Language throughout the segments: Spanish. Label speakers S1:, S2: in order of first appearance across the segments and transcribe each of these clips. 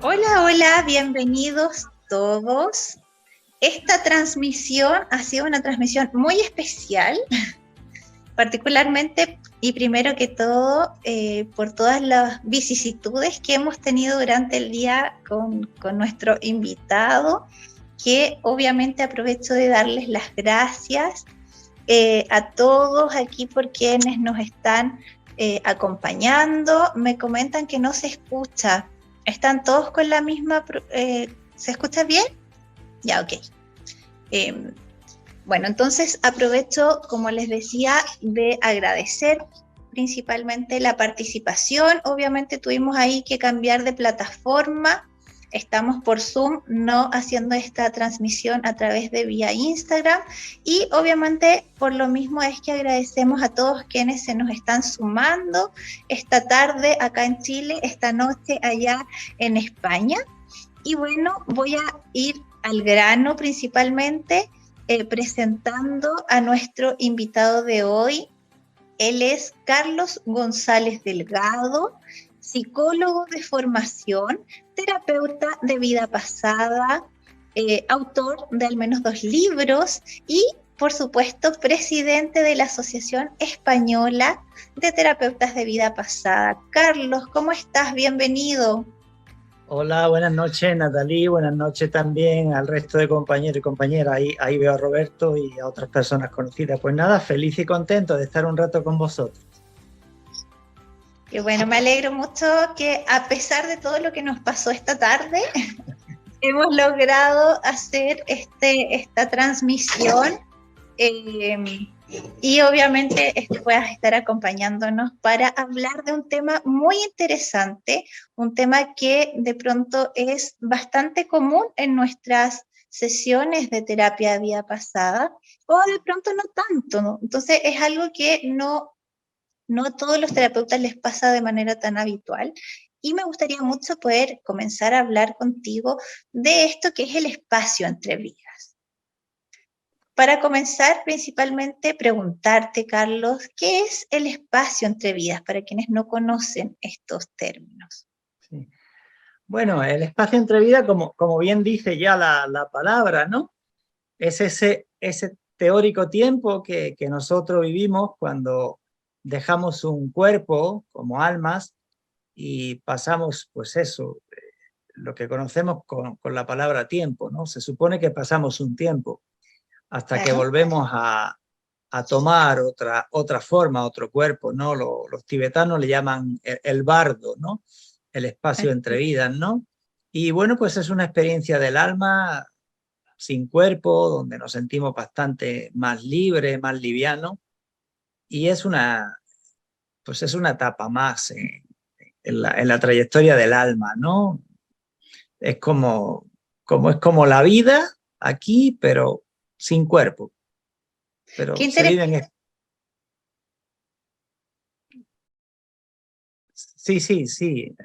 S1: Hola, hola, bienvenidos todos. Esta transmisión ha sido una transmisión muy especial, particularmente y primero que todo por todas las vicisitudes que hemos tenido durante el día con nuestro invitado, que obviamente aprovecho de darles las gracias a todos aquí por quienes nos están acompañando. Me comentan que no se escucha. ¿Están todos con la misma... ¿se escucha bien? Ya, ok. Bueno, entonces aprovecho, como les decía, de agradecer principalmente la participación. Obviamente tuvimos ahí que cambiar de plataforma. Estamos por Zoom, no haciendo esta transmisión a través de vía Instagram. Y obviamente por lo mismo es que agradecemos a todos quienes se nos están sumando esta tarde acá en Chile, esta noche allá en España. Y bueno, voy a ir al grano principalmente presentando a nuestro invitado de hoy. Él es Carlos González Delgado, psicólogo de formación, terapeuta de vida pasada, autor de al menos 2 libros y, por supuesto, presidente de la Asociación Española de Terapeutas de Vida Pasada. Carlos, ¿cómo estás? Bienvenido.
S2: Hola, buenas noches Natalie, buenas noches también al resto de compañeros y compañeras. Ahí veo a Roberto y a otras personas conocidas. Pues nada, feliz y contento de estar un rato con vosotros.
S1: Y bueno, me alegro mucho que a pesar de todo lo que nos pasó esta tarde, hemos logrado hacer esta transmisión y obviamente puedas estar acompañándonos para hablar de un tema muy interesante, un tema que de pronto es bastante común en nuestras sesiones de terapia de vida pasada, o de pronto no tanto, ¿no? Entonces es algo que no a todos los terapeutas les pasa de manera tan habitual. Y me gustaría mucho poder comenzar a hablar contigo de esto que es el espacio entre vidas. Para comenzar, principalmente preguntarte, Carlos, ¿qué es el espacio entre vidas para quienes no conocen estos términos?
S2: Sí. Bueno, el espacio entre vidas, como bien dice ya la palabra, ¿no? Es ese teórico tiempo que nosotros vivimos cuando dejamos un cuerpo como almas y pasamos, pues eso, lo que conocemos con la palabra tiempo, ¿no? Se supone que pasamos un tiempo hasta que volvemos a tomar otra forma, otro cuerpo, ¿no? Los tibetanos le llaman el bardo, ¿no? El espacio entre vidas, ¿no? Y bueno, pues es una experiencia del alma sin cuerpo, donde nos sentimos bastante más libres, más livianos, y pues es una etapa más en la trayectoria del alma, ¿no? Es es como la vida aquí, pero sin cuerpo. Pero se vive en... Sí, sí, sí.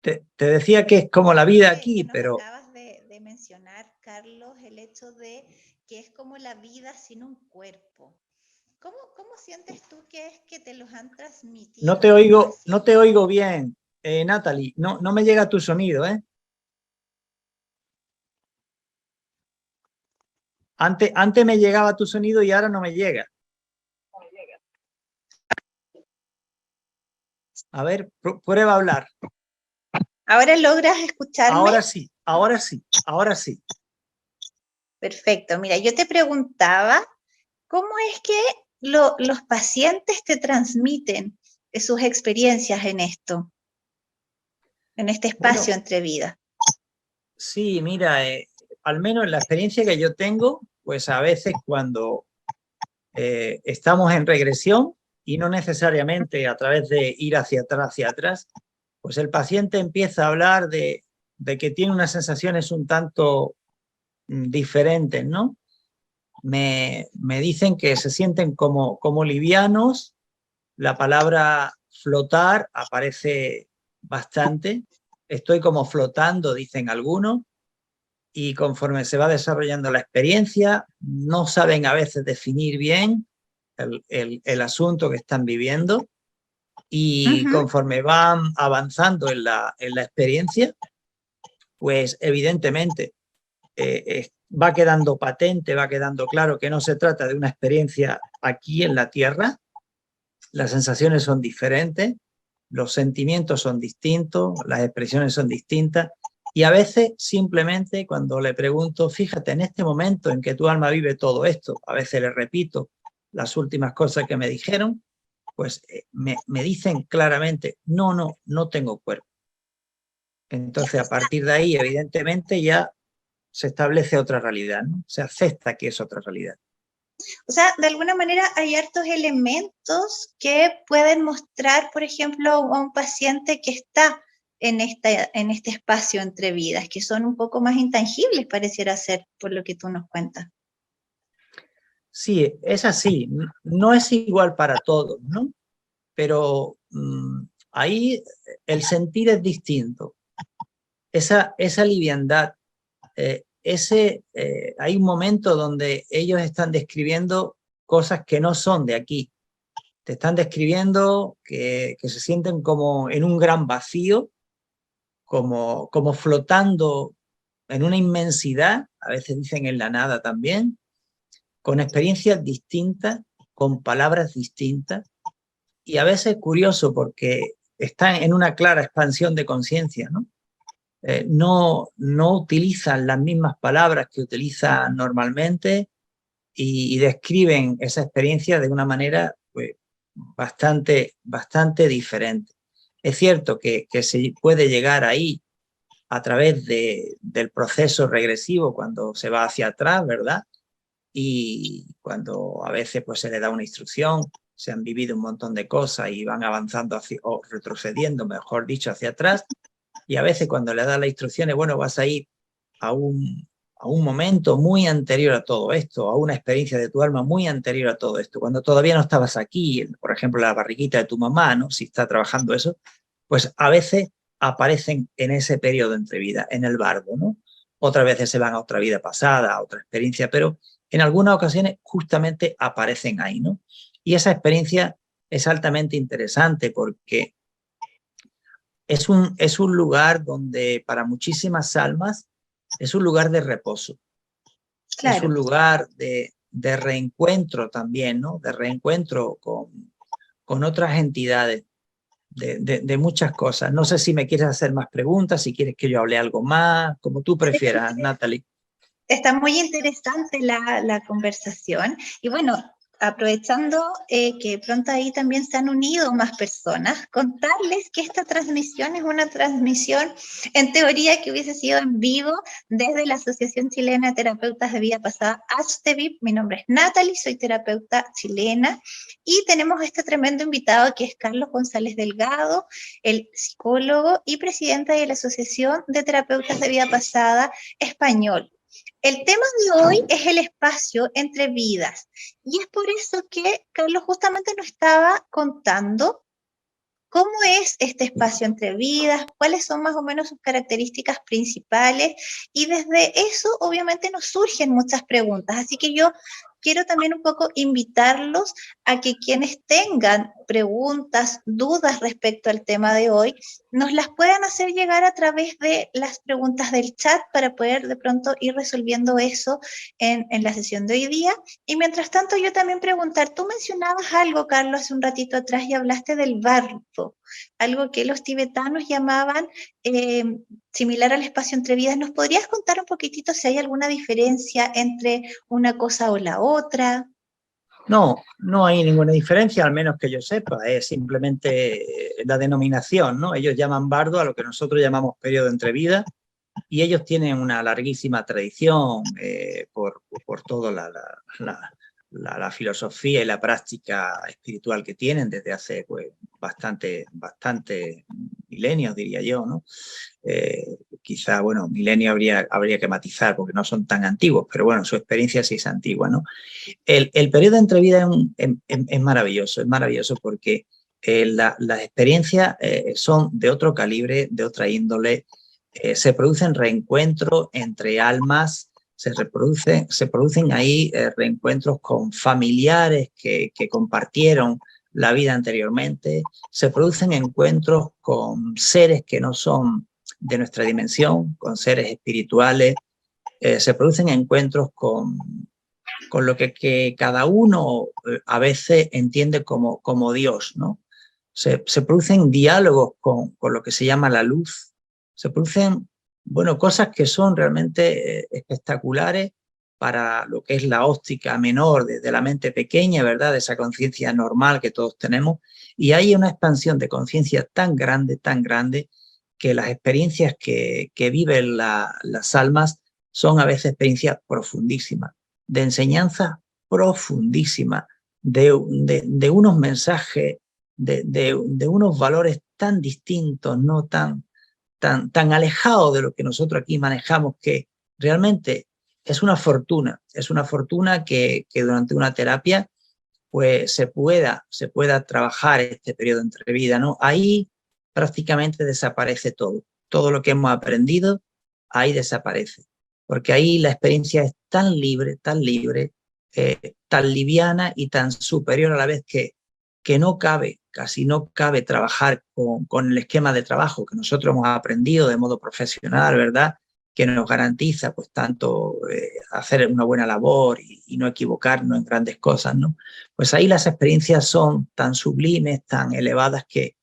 S2: Te decía que es como la vida aquí, pero...
S1: Acabas de mencionar, Carlos, el hecho de que es como la vida sin un cuerpo. ¿Cómo sientes tú que es que te los han transmitido a tus pacientes?
S2: No te oigo bien, Natalie. No me llega tu sonido, ¿eh? Antes me llegaba tu sonido y ahora no me llega. A ver, prueba a hablar.
S1: ¿Ahora logras escucharme?
S2: Ahora sí, ahora sí, ahora sí.
S1: Perfecto. Mira, yo te preguntaba, ¿cómo es que los pacientes te transmiten sus experiencias en esto, en este espacio entre vidas?
S2: Sí, mira, al menos en la experiencia que yo tengo, pues a veces cuando estamos en regresión y no necesariamente a través de ir hacia atrás, pues el paciente empieza a hablar de que tiene unas sensaciones un tanto diferentes, ¿no? Me dicen que se sienten como livianos, la palabra flotar aparece bastante, estoy como flotando, dicen algunos, y conforme se va desarrollando la experiencia, no saben a veces definir bien el asunto que están viviendo Y conforme van avanzando en la experiencia, pues evidentemente va quedando patente, va quedando claro que no se trata de una experiencia aquí en la Tierra. Las sensaciones son diferentes, los sentimientos son distintos, las expresiones son distintas. Y a veces simplemente cuando le pregunto, fíjate, en este momento en que tu alma vive todo esto, a veces le repito las últimas cosas que me dijeron, pues me dicen claramente, no tengo cuerpo. Entonces, a partir de ahí, evidentemente, ya se establece otra realidad, ¿no? Se acepta que es otra realidad.
S1: O sea, de alguna manera hay hartos elementos que pueden mostrar, por ejemplo, a un paciente que está en este espacio entre vidas, que son un poco más intangibles, pareciera ser, por lo que tú nos cuentas.
S2: Sí, es así. No es igual para todos, ¿no? Pero ahí el sentir es distinto. Esa liviandad, hay un momento donde ellos están describiendo cosas que no son de aquí. Te están describiendo que se sienten como en un gran vacío, como flotando en una inmensidad, a veces dicen en la nada también, con experiencias distintas, con palabras distintas, y a veces curioso porque están en una clara expansión de conciencia, ¿no? No utilizan las mismas palabras que utilizan normalmente y describen esa experiencia de una manera pues, bastante diferente. Es cierto que se puede llegar ahí a través del proceso regresivo cuando se va hacia atrás, ¿verdad? Y cuando a veces pues, se le da una instrucción, se han vivido un montón de cosas y van avanzando o retrocediendo, mejor dicho, hacia atrás. Y a veces cuando le da las instrucciones, bueno, vas a ir a un momento muy anterior a todo esto, a una experiencia de tu alma muy anterior a todo esto, cuando todavía no estabas aquí, por ejemplo, la barriguita de tu mamá, ¿no? Si está trabajando eso, pues a veces aparecen en ese periodo entre vida, en el bardo, ¿no? Otras veces se van a otra vida pasada, a otra experiencia, pero en algunas ocasiones justamente aparecen ahí, ¿no? Y esa experiencia es altamente interesante porque es un lugar donde para muchísimas almas es un lugar de reposo. Claro. Es un lugar de reencuentro también, ¿no? De reencuentro con otras entidades, de muchas cosas. No sé si me quieres hacer más preguntas, si quieres que yo hable algo más, como tú prefieras, Natalie.
S1: Está muy interesante la conversación y bueno, aprovechando que pronto ahí también se han unido más personas, contarles que esta transmisión es una transmisión en teoría que hubiese sido en vivo desde la Asociación Chilena de Terapeutas de Vida Pasada, ACHTEVIP. Mi nombre es Natalie, soy terapeuta chilena y tenemos este tremendo invitado que es Carlos González Delgado, el psicólogo y presidente de la Asociación de Terapeutas de Vida Pasada español. El tema de hoy es el espacio entre vidas y es por eso que Carlos justamente nos estaba contando cómo es este espacio entre vidas, cuáles son más o menos sus características principales y desde eso obviamente nos surgen muchas preguntas, así que yo quiero también un poco invitarlos a que quienes tengan preguntas, dudas respecto al tema de hoy, nos las puedan hacer llegar a través de las preguntas del chat para poder de pronto ir resolviendo eso en la sesión de hoy día. Y mientras tanto yo también preguntar, tú mencionabas algo, Carlos, hace un ratito atrás y hablaste del bardo, algo que los tibetanos llamaban similar al espacio entre vidas. ¿Nos podrías contar un poquitito si hay alguna diferencia entre una cosa o la otra?
S2: No hay ninguna diferencia, al menos que yo sepa, es simplemente la denominación, ¿no? Ellos llaman bardo a lo que nosotros llamamos periodo entre vidas y ellos tienen una larguísima tradición por toda la filosofía y la práctica espiritual que tienen desde hace pues, bastante milenios, diría yo, ¿no? Quizá, bueno, milenio habría que matizar porque no son tan antiguos, pero bueno, su experiencia sí es antigua, ¿no? El periodo entre vida es maravilloso porque las experiencias son de otro calibre, de otra índole, se producen reencuentros entre almas, se producen ahí reencuentros con familiares que compartieron la vida anteriormente, se producen encuentros con seres que no son de nuestra dimensión, con seres espirituales, se producen encuentros con lo que cada uno a veces entiende como Dios, ¿no? Se producen diálogos con lo que se llama la luz, se producen, bueno, cosas que son realmente espectaculares para lo que es la óptica menor de la mente pequeña, ¿verdad? De esa conciencia normal que todos tenemos. Y hay una expansión de conciencia tan grande, que las experiencias que viven las almas son a veces experiencias profundísimas, de enseñanza profundísima, de unos mensajes, de unos valores tan distintos, no tan alejados de lo que nosotros aquí manejamos, que realmente es una fortuna que durante una terapia pues se pueda trabajar este periodo entre vida, ¿no? Ahí prácticamente desaparece todo lo que hemos aprendido, ahí desaparece, porque ahí la experiencia es tan libre, tan liviana y tan superior a la vez que no cabe, casi no cabe trabajar con el esquema de trabajo que nosotros hemos aprendido de modo profesional, ¿verdad? Que nos garantiza pues tanto hacer una buena labor y no equivocarnos en grandes cosas, ¿no? Pues ahí las experiencias son tan sublimes, tan elevadas que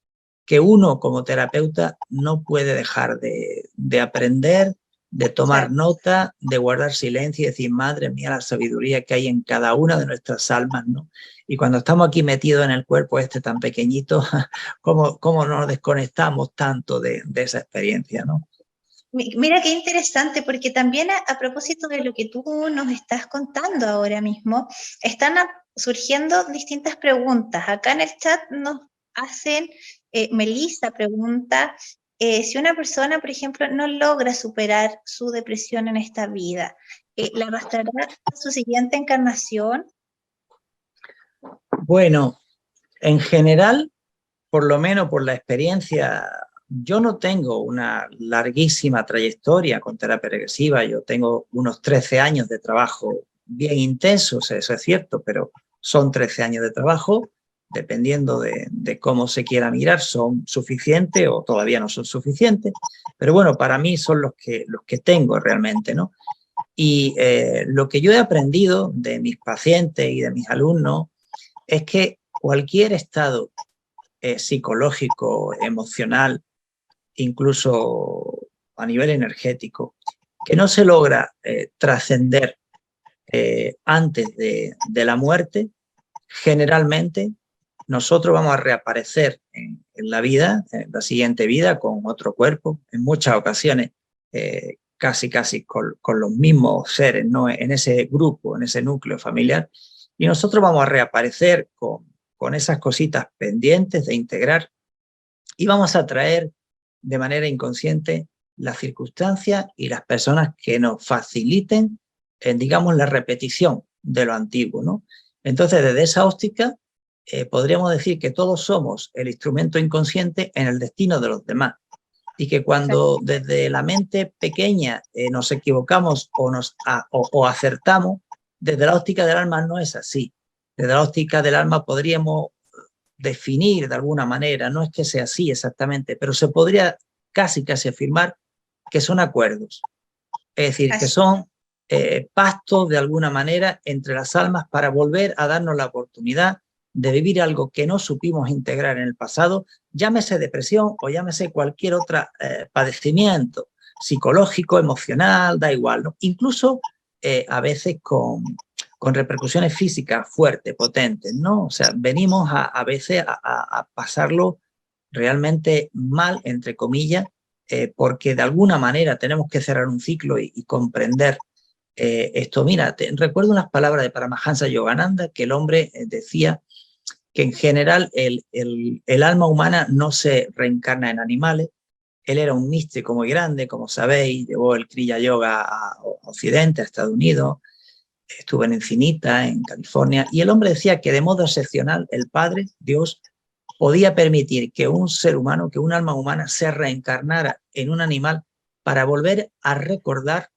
S2: uno como terapeuta no puede dejar de aprender, de tomar nota, de guardar silencio y decir, madre mía, la sabiduría que hay en cada una de nuestras almas, ¿no? Y cuando estamos aquí metidos en el cuerpo este tan pequeñito, ¿cómo nos desconectamos tanto de esa experiencia, ¿no?
S1: Mira qué interesante, porque también a propósito de lo que tú nos estás contando ahora mismo, están surgiendo distintas preguntas. Acá en el chat nos hacen, Melissa pregunta, si una persona, por ejemplo, no logra superar su depresión en esta vida, ¿la arrastrará a su siguiente encarnación?
S2: Bueno, en general, por lo menos por la experiencia, yo no tengo una larguísima trayectoria con terapia regresiva, yo tengo unos 13 años de trabajo bien intensos, eso es cierto, pero son 13 años de trabajo, dependiendo de cómo se quiera mirar, son suficientes o todavía no son suficientes, pero bueno, para mí son los que tengo realmente, ¿no? Y lo que yo he aprendido de mis pacientes y de mis alumnos es que cualquier estado psicológico, emocional, incluso a nivel energético, que no se logra trascender antes de la muerte, generalmente nosotros vamos a reaparecer en la vida, en la siguiente vida, con otro cuerpo, en muchas ocasiones casi con los mismos seres, ¿no? En ese grupo, en ese núcleo familiar, y nosotros vamos a reaparecer con esas cositas pendientes de integrar y vamos a traer de manera inconsciente las circunstancias y las personas que nos faciliten, digamos, la repetición de lo antiguo, ¿no? Entonces, desde esa óptica, podríamos decir que todos somos el instrumento inconsciente en el destino de los demás y que cuando desde la mente pequeña nos equivocamos o acertamos, desde la óptica del alma no es así. Desde la óptica del alma podríamos definir de alguna manera, no es que sea así exactamente, pero se podría casi afirmar que son acuerdos, es decir, que son pactos de alguna manera entre las almas para volver a darnos la oportunidad de vivir algo que no supimos integrar en el pasado, llámese depresión o llámese cualquier otro padecimiento psicológico, emocional, da igual, ¿no? Incluso a veces con repercusiones físicas fuertes, potentes, ¿no? O sea, venimos a veces a pasarlo realmente mal, entre comillas, porque de alguna manera tenemos que cerrar un ciclo y comprender esto. Mira, recuerdo unas palabras de Paramahansa Yogananda, que el hombre decía que en general el alma humana no se reencarna en animales. Él era un místico muy grande, como sabéis, llevó el Kriya Yoga a Occidente, a Estados Unidos, estuvo en Encinita, en California, y el hombre decía que de modo excepcional el Padre, Dios, podía permitir que un ser humano, que un alma humana se reencarnara en un animal para volver a recordar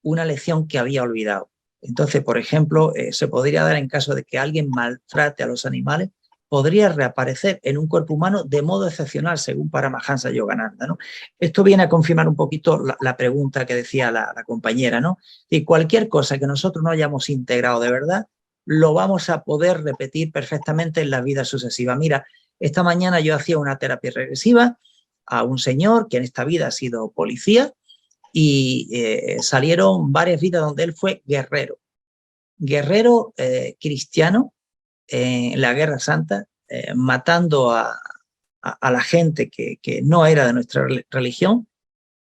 S2: una lección que había olvidado. Entonces, por ejemplo, se podría dar en caso de que alguien maltrate a los animales, podría reaparecer en un cuerpo humano de modo excepcional, según Paramahansa Yogananda, ¿no? Esto viene a confirmar un poquito la pregunta que decía la compañera, ¿no? Y cualquier cosa que nosotros no hayamos integrado de verdad, lo vamos a poder repetir perfectamente en la vida sucesiva. Mira, esta mañana yo hacía una terapia regresiva a un señor que en esta vida ha sido policía y salieron varias vidas donde él fue guerrero cristiano en la Guerra Santa, matando a la gente que no era de nuestra religión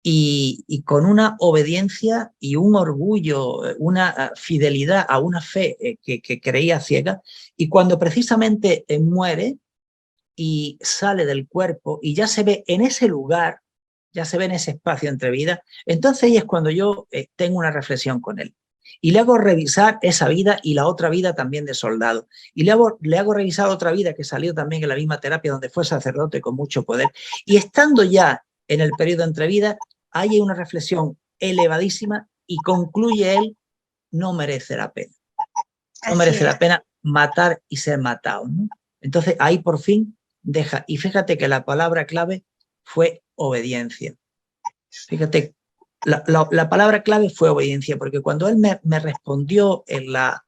S2: y con una obediencia y un orgullo, una fidelidad a una fe que creía ciega, y cuando precisamente muere y sale del cuerpo y ya se ve en ese lugar, ya se ve en ese espacio entre vidas, entonces ahí es cuando yo tengo una reflexión con él. Y le hago revisar esa vida y la otra vida también de soldado. Y le hago revisar otra vida que salió también en la misma terapia donde fue sacerdote con mucho poder. Y estando ya en el periodo entre vidas, hay una reflexión elevadísima y concluye él, no merece la pena. No merece la pena matar y ser matado, ¿no? Entonces ahí por fin deja. Y fíjate que la palabra clave fue obediencia. Fíjate, la palabra clave fue obediencia, porque cuando él me respondió en la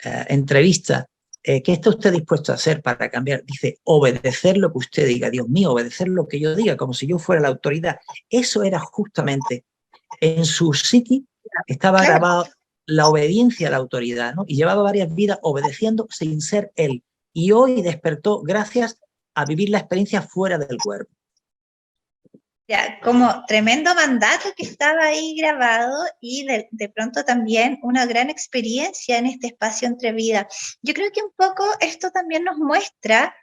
S2: entrevista, ¿qué está usted dispuesto a hacer para cambiar? Dice, obedecer lo que usted diga. Dios mío, obedecer lo que yo diga, como si yo fuera la autoridad. Eso era justamente, en su psiqui estaba grabado la obediencia a la autoridad, ¿no? Y llevaba varias vidas obedeciendo sin ser él. Y hoy despertó gracias a vivir la experiencia fuera del cuerpo.
S1: Ya, como tremendo mandato que estaba ahí grabado y de pronto también una gran experiencia en este espacio entre vidas. Yo creo que un poco esto también nos muestra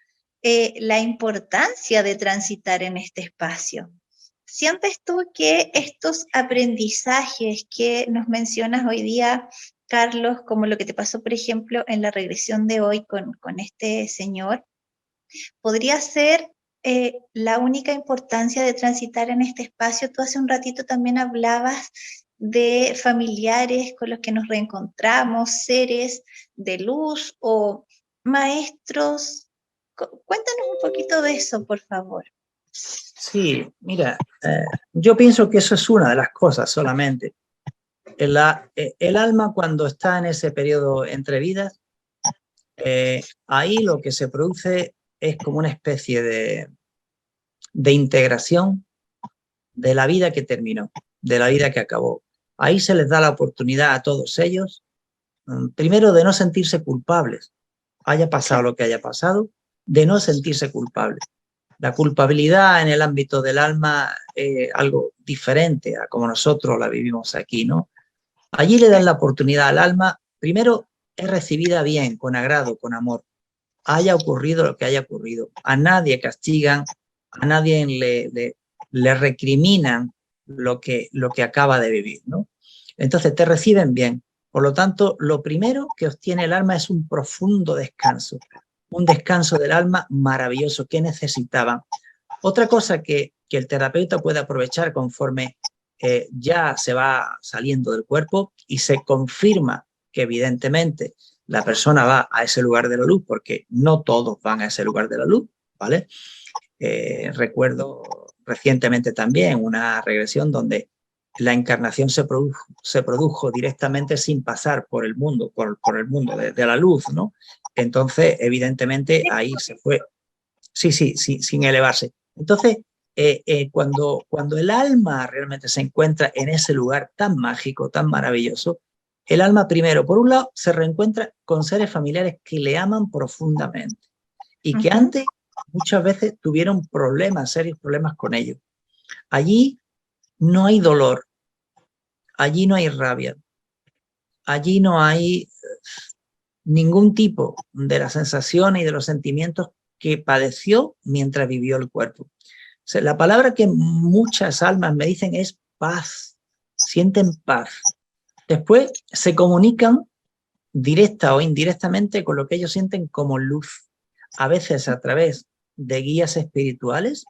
S1: la importancia de transitar en este espacio. ¿Sientes tú que estos aprendizajes que nos mencionas hoy día, Carlos, como lo que te pasó, por ejemplo, en la regresión de hoy con este señor, podría ser la única importancia de transitar en este espacio? Tú hace un ratito también hablabas de familiares con los que nos reencontramos, seres de luz o maestros. Cuéntanos un poquito de eso, por favor.
S2: Sí, mira, yo pienso que eso es una de las cosas solamente. El alma cuando está en ese periodo entre vidas, ahí lo que se produce es como una especie de integración de la vida que terminó, de la vida que acabó. Ahí se les da la oportunidad a todos ellos, primero de no sentirse culpables, haya pasado lo que haya pasado, de no sentirse culpables. La culpabilidad en el ámbito del alma es algo diferente a como nosotros la vivimos aquí, ¿no? Allí le dan la oportunidad al alma, primero es recibida bien, con agrado, con amor, haya ocurrido lo que haya ocurrido. A nadie castigan, a nadie le recriminan lo que acaba de vivir, ¿no? Entonces te reciben bien. Por lo tanto, lo primero que obtiene el alma es un profundo descanso, un descanso del alma maravilloso que necesitaban. Otra cosa que el terapeuta puede aprovechar conforme ya se va saliendo del cuerpo y se confirma que evidentemente la persona va a ese lugar de la luz, porque no todos van a ese lugar de la luz, ¿vale? Recuerdo recientemente también una regresión donde la encarnación se produjo directamente sin pasar por el mundo, por el mundo de la luz, ¿no? Entonces, evidentemente, ahí se fue, sí, sin elevarse. Entonces, cuando el alma realmente se encuentra en ese lugar tan mágico, tan maravilloso, el alma primero, por un lado, se reencuentra con seres familiares que le aman profundamente y que antes muchas veces tuvieron problemas, serios problemas con ellos. Allí no hay dolor, allí no hay rabia, allí no hay ningún tipo de las sensaciones y de los sentimientos que padeció mientras vivió el cuerpo. O sea, la palabra que muchas almas me dicen es paz, sienten paz. Después se comunican directa o indirectamente con lo que ellos sienten como luz, a veces a través de guías espirituales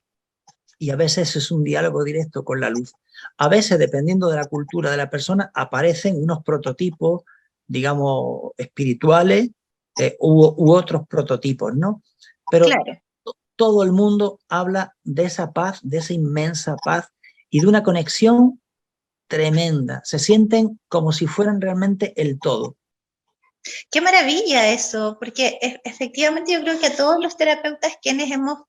S2: y a veces es un diálogo directo con la luz. A veces, dependiendo de la cultura de la persona, aparecen unos prototipos, digamos, espirituales u otros prototipos, ¿no? Pero
S1: Claro.
S2: todo el mundo habla de esa paz, de esa inmensa paz y de una conexión tremenda. Se sienten como si fueran realmente el todo.
S1: Qué maravilla eso, porque efectivamente yo creo que a todos los terapeutas quienes hemos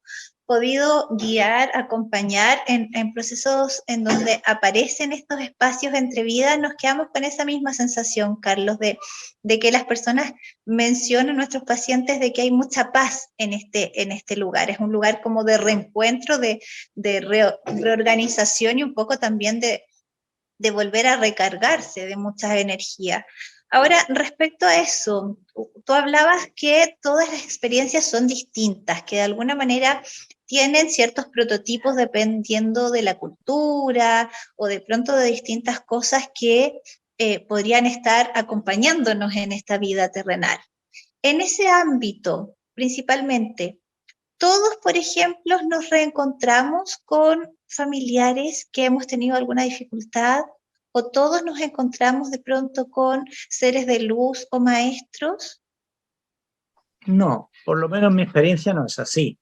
S1: podido guiar, acompañar en procesos en donde aparecen estos espacios entre vidas, nos quedamos con esa misma sensación, Carlos, de que las personas mencionan, nuestros pacientes, de que hay mucha paz en este lugar. Es un lugar como de reencuentro, de reorganización y un poco también de volver a recargarse de muchas energías. Ahora, respecto a eso, tú hablabas que todas las experiencias son distintas, que de alguna manera tienen ciertos prototipos dependiendo de la cultura o de pronto de distintas cosas que podrían estar acompañándonos en esta vida terrenal. En ese ámbito, principalmente, todos, por ejemplo, nos reencontramos con familiares que hemos tenido alguna dificultad, o todos nos encontramos de pronto con seres de luz o maestros.
S2: No, por lo menos mi experiencia no es así.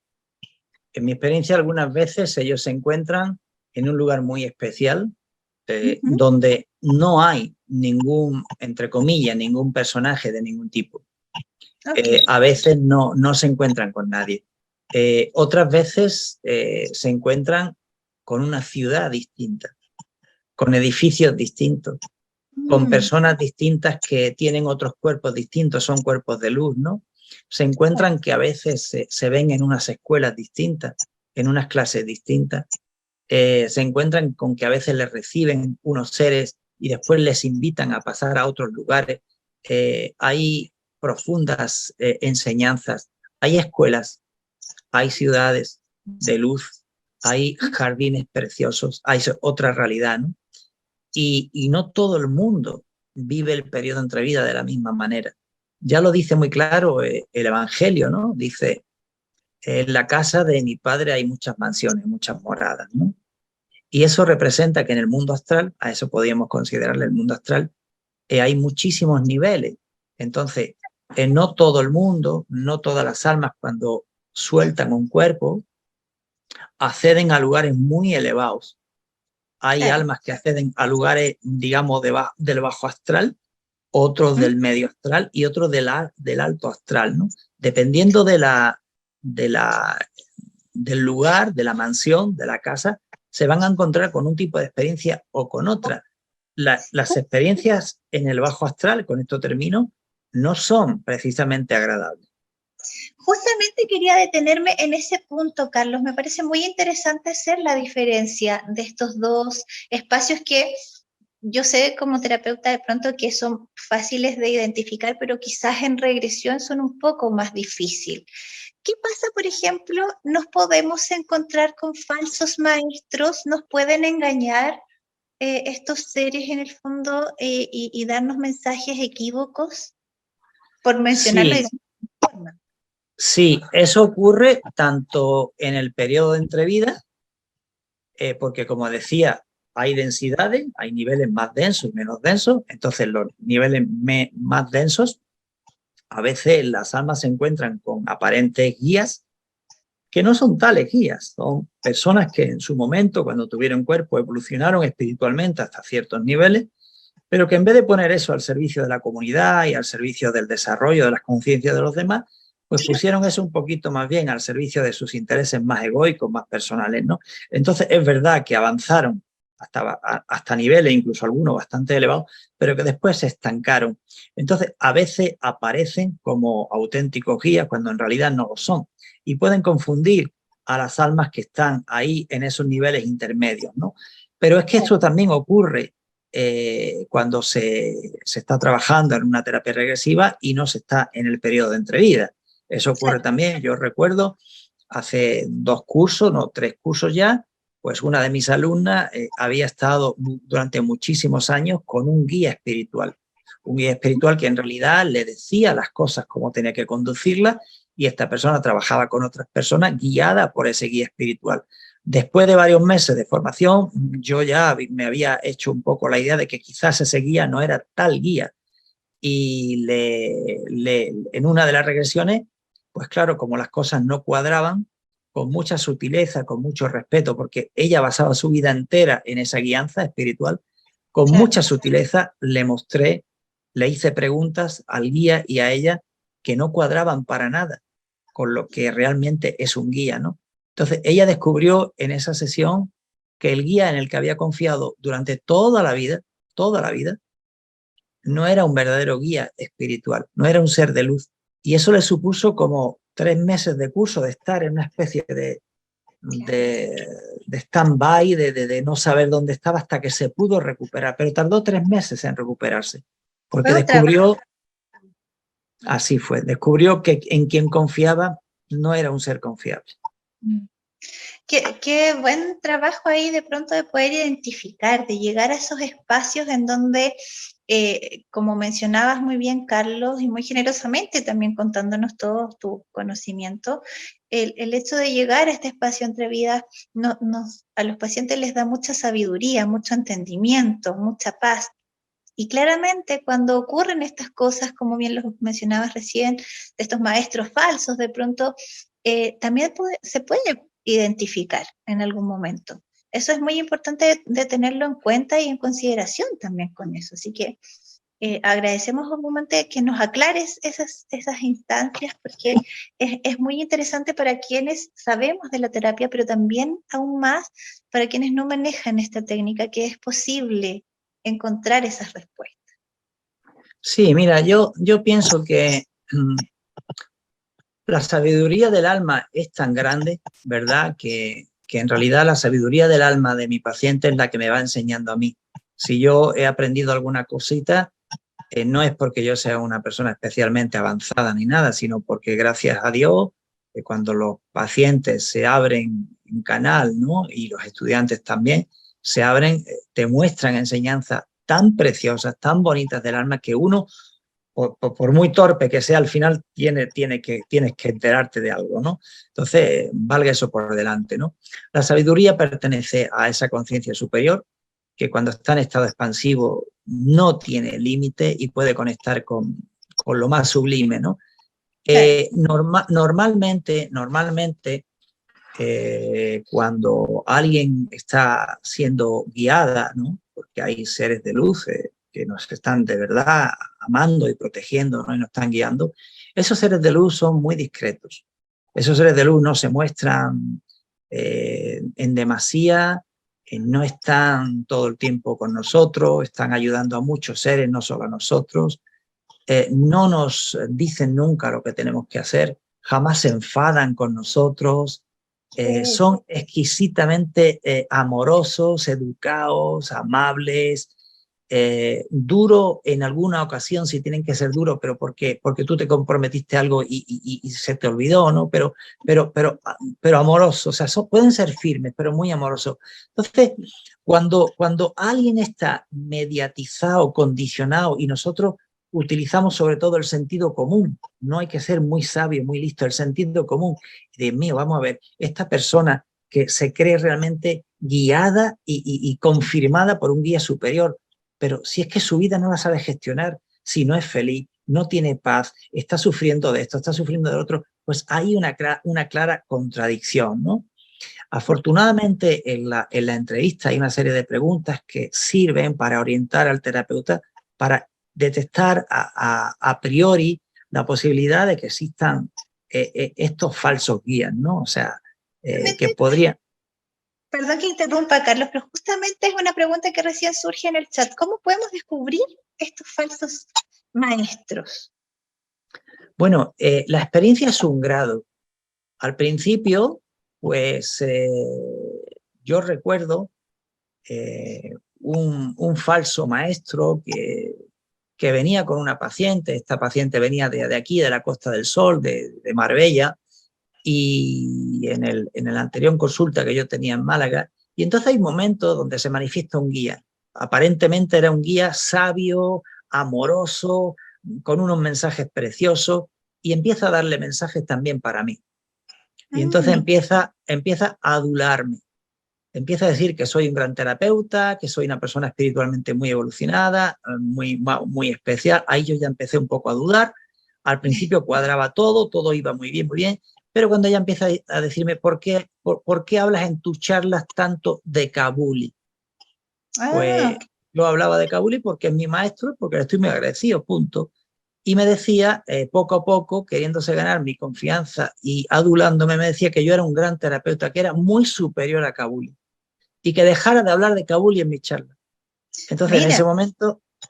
S2: En mi experiencia algunas veces ellos se encuentran en un lugar muy especial, donde no hay ningún, entre comillas, ningún personaje de ningún tipo. Okay. A veces no se encuentran con nadie. Otras veces se encuentran con una ciudad distinta, con edificios distintos, con personas distintas que tienen otros cuerpos distintos, son cuerpos de luz, ¿no? Se encuentran que a veces se ven en unas escuelas distintas, en unas clases distintas. Se encuentran con que a veces les reciben unos seres y después les invitan a pasar a otros lugares. Hay profundas enseñanzas, hay escuelas, hay ciudades de luz, hay jardines preciosos, hay otra realidad, ¿no? Y no todo el mundo vive el periodo entre vida de la misma manera. Ya lo dice muy claro el Evangelio, ¿no? Dice, en la casa de mi padre hay muchas mansiones, muchas moradas, ¿no? Y eso representa que en el mundo astral, a eso podríamos considerarle el mundo astral, hay muchísimos niveles. Entonces, no todo el mundo, no todas las almas cuando sueltan un cuerpo, acceden a lugares muy elevados. Hay almas que acceden a lugares, digamos, del bajo astral, otros del medio astral y otros del alto astral, ¿no? Dependiendo del lugar, de la mansión, de la casa, se van a encontrar con un tipo de experiencia o con otra. Las experiencias en el bajo astral, con esto termino, no son precisamente agradables.
S1: Justamente quería detenerme en ese punto, Carlos. Me parece muy interesante hacer la diferencia de estos dos espacios que yo sé como terapeuta de pronto que son fáciles de identificar, pero quizás en regresión son un poco más difíciles. ¿Qué pasa, por ejemplo? ¿Nos podemos encontrar con falsos maestros? ¿Nos pueden engañar estos seres en el fondo y darnos mensajes equívocos? Por mencionarlo de alguna forma.
S2: Sí, eso ocurre tanto en el periodo de entrevida, porque como decía, hay densidades, hay niveles más densos y menos densos, entonces los niveles más densos, a veces las almas se encuentran con aparentes guías que no son tales guías, son personas que en su momento, cuando tuvieron cuerpo, evolucionaron espiritualmente hasta ciertos niveles, pero que en vez de poner eso al servicio de la comunidad y al servicio del desarrollo de las conciencias de los demás, pues pusieron eso un poquito más bien al servicio de sus intereses más egoicos, más personales, ¿no? Entonces es verdad que avanzaron hasta niveles, incluso algunos bastante elevados, pero que después se estancaron. Entonces a veces aparecen como auténticos guías cuando en realidad no lo son y pueden confundir a las almas que están ahí en esos niveles intermedios, ¿no? Pero es que esto también ocurre cuando se está trabajando en una terapia regresiva y no se está en el periodo de entrevida. Eso ocurre también, yo recuerdo, hace 2 cursos, no, 3 cursos ya, pues una de mis alumnas había estado durante muchísimos años con un guía espiritual que en realidad le decía las cosas como tenía que conducirlas y esta persona trabajaba con otras personas guiada por ese guía espiritual. Después de varios meses de formación, yo ya me había hecho un poco la idea de que quizás ese guía no era tal guía, y en una de las regresiones, pues claro, como las cosas no cuadraban, con mucha sutileza, con mucho respeto, porque ella basaba su vida entera en esa guianza espiritual, con
S1: Claro.
S2: mucha sutileza le mostré, le hice preguntas al guía y a ella que no cuadraban para nada con lo que realmente es un guía, ¿no? Entonces ella descubrió en esa sesión que el guía en el que había confiado durante toda la vida, no era un verdadero guía espiritual, no era un ser de luz. Y eso le supuso como 3 meses de curso, de estar en una especie de stand-by, de no saber dónde estaba hasta que se pudo recuperar. Pero tardó 3 meses en recuperarse, porque
S1: Fue un trabajo.
S2: descubrió, así fue, descubrió que en quien confiaba no era un ser confiable.
S1: Qué buen trabajo ahí de pronto de poder identificar, de llegar a esos espacios en donde, como mencionabas muy bien, Carlos, y muy generosamente también contándonos todo tu conocimiento, el hecho de llegar a este espacio entre vidas a los pacientes les da mucha sabiduría, mucho entendimiento, mucha paz. Y claramente cuando ocurren estas cosas, como bien lo mencionabas recién, de estos maestros falsos, de pronto también se puede identificar en algún momento. Eso es muy importante de tenerlo en cuenta y en consideración también con eso. Así que agradecemos obviamente que nos aclares esas instancias, porque es muy interesante para quienes sabemos de la terapia, pero también aún más para quienes no manejan esta técnica, que es posible encontrar esas respuestas.
S2: Sí, mira, yo pienso que la sabiduría del alma es tan grande, ¿verdad? Que en realidad la sabiduría del alma de mi paciente es la que me va enseñando a mí. Si yo he aprendido alguna cosita, no es porque yo sea una persona especialmente avanzada ni nada, sino porque gracias a Dios, cuando los pacientes se abren en canal, ¿no? Y los estudiantes también se abren, te muestran enseñanzas tan preciosas, tan bonitas del alma, que uno, por muy torpe que sea, al final tienes que enterarte de algo, ¿no? Entonces, valga eso por delante, ¿no? La sabiduría pertenece a esa conciencia superior que cuando está en estado expansivo no tiene límite y puede conectar con lo más sublime, ¿no? Normalmente, cuando alguien está siendo guiada, ¿no? Porque hay seres de luz que nos están de verdad amando y protegiendo, ¿no? Y nos están guiando, esos seres de luz son muy discretos. Esos seres de luz no se muestran en demasía, no están todo el tiempo con nosotros, están ayudando a muchos seres, no solo a nosotros. No nos dicen nunca lo que tenemos que hacer, jamás se enfadan con nosotros, son exquisitamente amorosos, educados, amables, duro en alguna ocasión si tienen que ser duros, pero porque tú te comprometiste a algo y se te olvidó, ¿no? Pero amorosos, o sea, pueden ser firmes, pero muy amorosos. Entonces, cuando alguien está mediatizado, condicionado, y nosotros utilizamos sobre todo el sentido común, no hay que ser muy sabio, muy listo, el sentido común. Dios mío, vamos a ver, esta persona que se cree realmente guiada y confirmada por un guía superior, pero si es que su vida no la sabe gestionar, si no es feliz, no tiene paz, está sufriendo de esto, está sufriendo de otro, pues hay una clara contradicción, ¿no? Afortunadamente, en la entrevista hay una serie de preguntas que sirven para orientar al terapeuta para detectar a priori la posibilidad de que existan estos falsos guías, ¿no? O sea, que podrían...
S1: Perdón que interrumpa, Carlos, pero justamente es una pregunta que recién surge en el chat. ¿Cómo podemos descubrir estos falsos maestros?
S2: Bueno, la experiencia es un grado. Al principio, pues yo recuerdo un falso maestro que venía con una paciente. Esta paciente venía de aquí, de la Costa del Sol, de Marbella, y en el anterior consulta que yo tenía en Málaga, y entonces hay momentos donde se manifiesta un guía. Aparentemente era un guía sabio, amoroso, con unos mensajes preciosos, y empieza a darle mensajes también para mí. Y entonces empieza a adularme. empieza a decir que soy un gran terapeuta, que soy una persona espiritualmente muy evolucionada, muy especial. Ahí yo ya empecé un poco a dudar. Al principio cuadraba todo, todo iba muy bien, pero cuando ella empieza a decirme por qué hablas en tus charlas tanto de Kabuli, pues yo hablaba de Kabuli porque es mi maestro, porque le estoy muy agradecido, punto. Y me decía, poco a poco, queriéndose ganar mi confianza y adulándome, me decía que yo era un gran terapeuta, que era muy superior a Kabuli y que dejara de hablar de Kabuli en mis charlas. Entonces,
S1: Mira.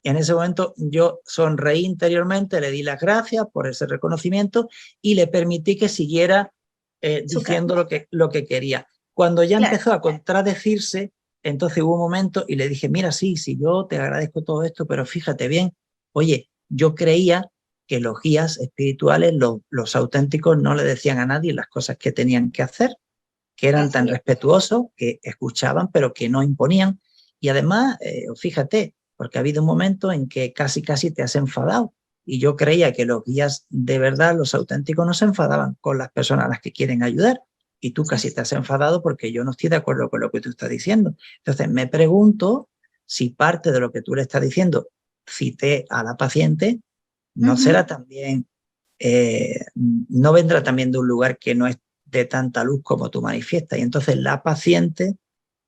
S2: en ese momento yo sonreí interiormente, le di las gracias por ese reconocimiento y le permití que siguiera diciendo lo que quería. Cuando ya empezó a contradecirse, entonces hubo un momento y le dije, mira, sí, yo te agradezco todo esto, pero fíjate bien, oye, yo creía que los guías espirituales, los auténticos, no le decían a nadie las cosas que tenían que hacer, que eran tan respetuosos, que escuchaban, pero que no imponían. Y además, fíjate, porque ha habido un momento en que casi te has enfadado. Y yo creía que los guías de verdad, los auténticos, no se enfadaban con las personas a las que quieren ayudar. Y tú casi te has enfadado porque yo no estoy de acuerdo con lo que tú estás diciendo. Entonces me pregunto si parte de lo que tú le estás diciendo, cité a la paciente, no será también, no vendrá también de un lugar que no es de tanta luz como tú manifiestas. Y entonces la paciente,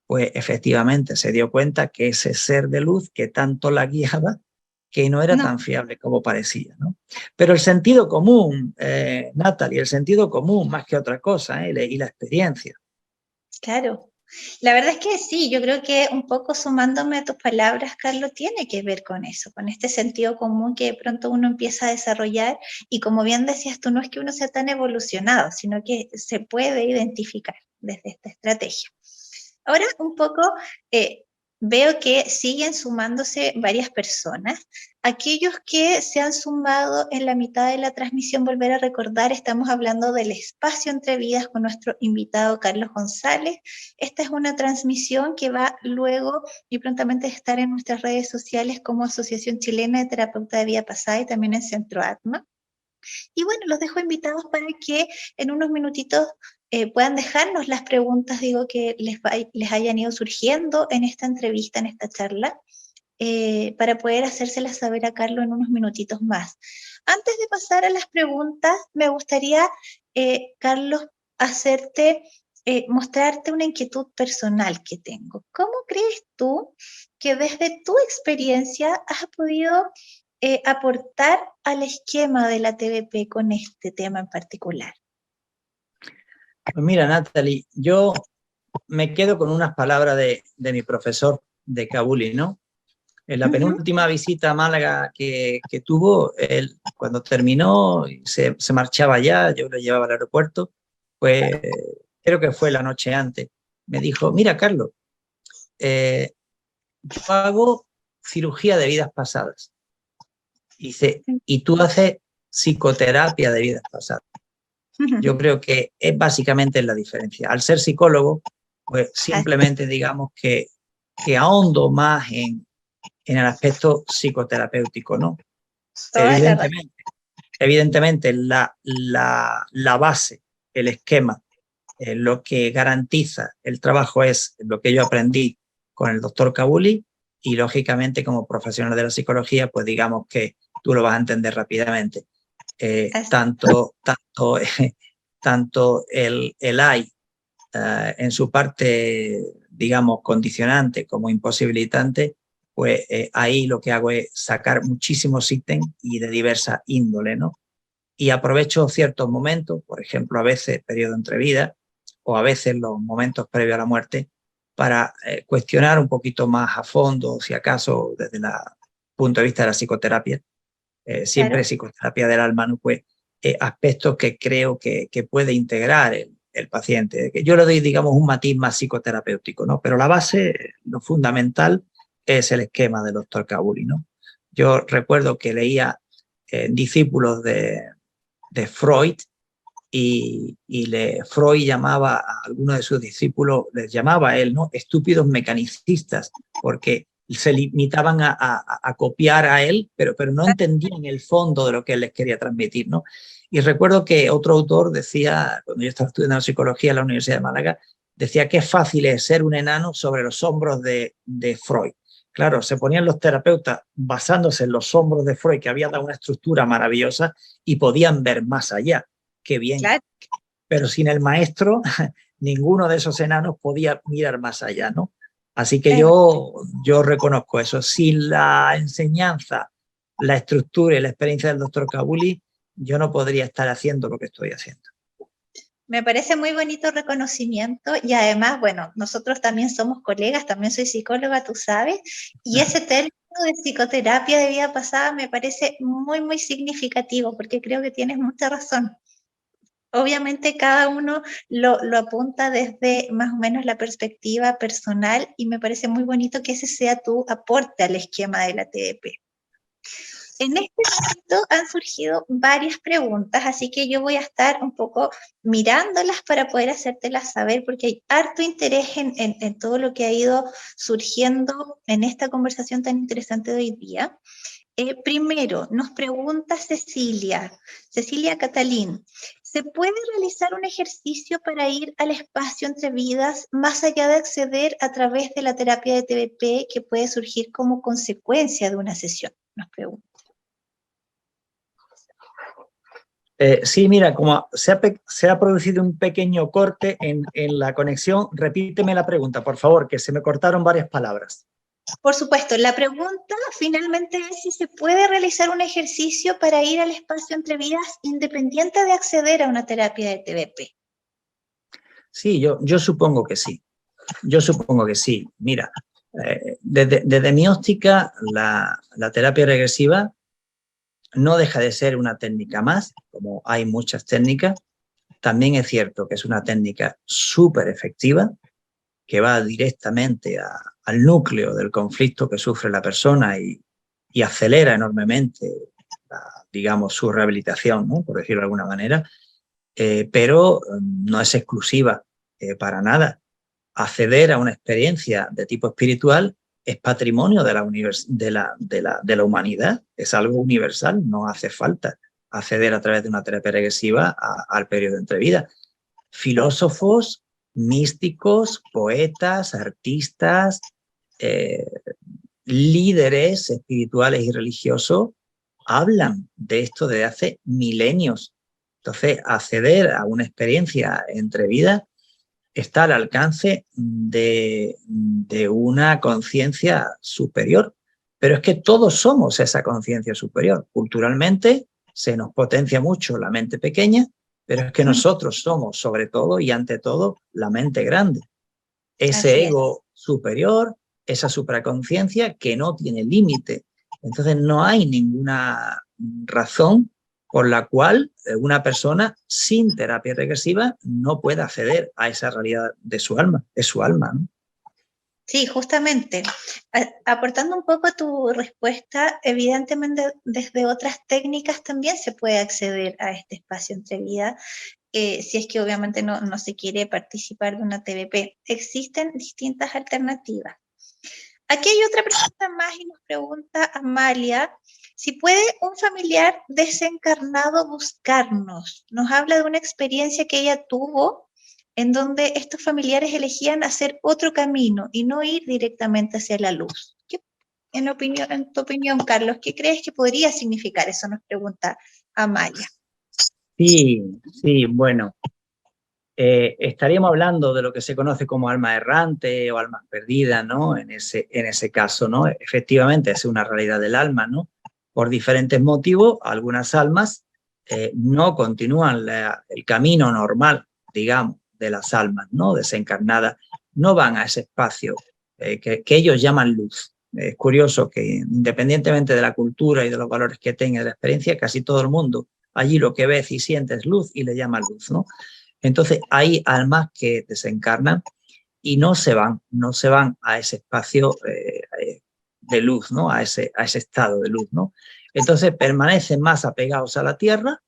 S2: pues efectivamente se dio cuenta que ese ser de luz que tanto la guiaba, que no era tan fiable como parecía, ¿no? Pero el sentido común, Natalie, el sentido común más que otra cosa, y la experiencia.
S1: Claro. La verdad es que sí, yo creo que un poco sumándome a tus palabras, Carlos, tiene que ver con eso, con este sentido común que de pronto uno empieza a desarrollar y como bien decías tú, no es que uno sea tan evolucionado, sino que se puede identificar desde esta estrategia. Ahora un poco veo que siguen sumándose varias personas. Aquellos que se han sumado en la mitad de la transmisión, volver a recordar, estamos hablando del espacio entre vidas con nuestro invitado Carlos González. Esta es una transmisión que va luego y prontamente a estar en nuestras redes sociales como Asociación Chilena de Terapeuta de Vida Pasada y también en Centro Atma. Y bueno, los dejo invitados para que en unos minutitos puedan dejarnos las preguntas, digo, que les hayan ido surgiendo en esta entrevista, en esta charla, para poder hacérselas saber a Carlos en unos minutitos más. Antes de pasar a las preguntas, me gustaría, Carlos, mostrarte una inquietud personal que tengo. ¿Cómo crees tú que desde tu experiencia has podido aportar al esquema de la TVP con este tema en particular?
S2: Pues mira, Natalie, yo me quedo con unas palabras de mi profesor de Kabuli, ¿no? En la penúltima visita a Málaga que tuvo, él cuando terminó, se marchaba ya, yo lo llevaba al aeropuerto, pues creo que fue la noche antes, me dijo, mira, Carlos, yo hago cirugía de vidas pasadas. Dice, y tú haces psicoterapia de vidas pasadas. Yo creo que es básicamente la diferencia. Al ser psicólogo, pues simplemente digamos que ahondo más en el aspecto psicoterapéutico, ¿no? Evidentemente la base, el esquema, lo que garantiza el trabajo es lo que yo aprendí con el doctor Kabuli y lógicamente como profesional de la psicología, pues digamos que tú lo vas a entender rápidamente. Tanto el AI en su parte, digamos, condicionante como imposibilitante, pues ahí lo que hago es sacar muchísimos ítems y de diversa índole, ¿no? Y aprovecho ciertos momentos, por ejemplo, a veces periodo entre vida o a veces los momentos previos a la muerte, para cuestionar un poquito más a fondo, si acaso desde el punto de vista de la psicoterapia, siempre psicoterapia del alma, ¿no? Pues aspectos que creo que puede integrar el paciente. Yo le doy, digamos, un matiz más psicoterapéutico, ¿no? Pero la base, lo fundamental, es el esquema del doctor Kabuli, ¿no? Yo recuerdo que leía discípulos de Freud y Freud llamaba a algunos de sus discípulos, les llamaba a él, ¿no? Estúpidos mecanicistas, porque se limitaban a copiar a él, pero no entendían el fondo de lo que él les quería transmitir, ¿no? Y recuerdo que otro autor decía, cuando yo estaba estudiando psicología en la Universidad de Málaga, decía qué fácil es ser un enano sobre los hombros de Freud. Claro, se ponían los terapeutas basándose en los hombros de Freud, que había dado una estructura maravillosa, y podían ver más allá. Qué bien.
S1: Claro.
S2: Pero sin el maestro, ninguno de esos enanos podía mirar más allá, ¿no? Así que yo reconozco eso. Sin la enseñanza, la estructura y la experiencia del doctor Cabuli, yo no podría estar haciendo lo que estoy haciendo.
S1: Me parece muy bonito reconocimiento y además, bueno, nosotros también somos colegas, también soy psicóloga, tú sabes, y ese término de psicoterapia de vida pasada me parece muy, muy significativo porque creo que tienes mucha razón. Obviamente cada uno lo apunta desde más o menos la perspectiva personal y me parece muy bonito que ese sea tu aporte al esquema de la TDP. En este momento han surgido varias preguntas, así que yo voy a estar un poco mirándolas para poder hacértelas saber, porque hay harto interés en todo lo que ha ido surgiendo en esta conversación tan interesante de hoy día. Primero, nos pregunta Cecilia Catalín, ¿se puede realizar un ejercicio para ir al espacio entre vidas más allá de acceder a través de la terapia de TBP que puede surgir como consecuencia de una sesión? Nos pregunta.
S2: Sí, mira, como se ha producido un pequeño corte en la conexión, repíteme la pregunta, por favor, que se me cortaron varias palabras.
S1: Por supuesto, la pregunta finalmente es si se puede realizar un ejercicio para ir al espacio entre vidas independiente de acceder a una terapia de TBP.
S2: Sí, yo supongo que sí. Yo supongo que sí. Mira, desde mi óptica, la terapia regresiva no deja de ser una técnica más, como hay muchas técnicas. También es cierto que es una técnica súper efectiva, que va directamente al núcleo del conflicto que sufre la persona y acelera enormemente, digamos, su rehabilitación, ¿no? Por decirlo de alguna manera, pero no es exclusiva para nada. Acceder a una experiencia de tipo espiritual es patrimonio de la humanidad, es algo universal, no hace falta acceder a través de una terapia regresiva al periodo entre vida. Filósofos, místicos, poetas, artistas, líderes espirituales y religiosos hablan de esto desde hace milenios. Entonces, acceder a una experiencia entre vidas está al alcance de una conciencia superior. Pero es que todos somos esa conciencia superior. Culturalmente se nos potencia mucho la mente pequeña, pero es que nosotros somos, sobre todo y ante todo, la mente grande. Ese ego superior, esa supraconciencia que no tiene límite. Entonces no hay ninguna razón por la cual una persona sin terapia regresiva no pueda acceder a esa realidad de su alma, es su alma, ¿no?
S1: Sí, justamente. Aportando un poco a tu respuesta, evidentemente desde otras técnicas también se puede acceder a este espacio entre vida, si es que obviamente no se quiere participar de una TBP. Existen distintas alternativas. Aquí hay otra pregunta más y nos pregunta Amalia, si puede un familiar desencarnado buscarnos. Nos habla de una experiencia que ella tuvo en donde estos familiares elegían hacer otro camino y no ir directamente hacia la luz. En tu opinión, Carlos, ¿qué crees que podría significar eso? Nos pregunta Amalia.
S2: Sí, bueno. Estaríamos hablando de lo que se conoce como alma errante o almas perdidas, ¿no? En ese caso, ¿no? Efectivamente, es una realidad del alma, ¿no? Por diferentes motivos, algunas almas no continúan el camino normal, digamos, de las almas, ¿no? Desencarnadas, no van a ese espacio que ellos llaman luz. Es curioso que independientemente de la cultura y de los valores que tenga de la experiencia, casi todo el mundo allí lo que ve y siente es luz y le llama luz, ¿no? Entonces hay almas que desencarnan y no se van a ese espacio de luz, ¿no? A ese estado de luz, ¿no? Entonces permanecen más apegados a la tierra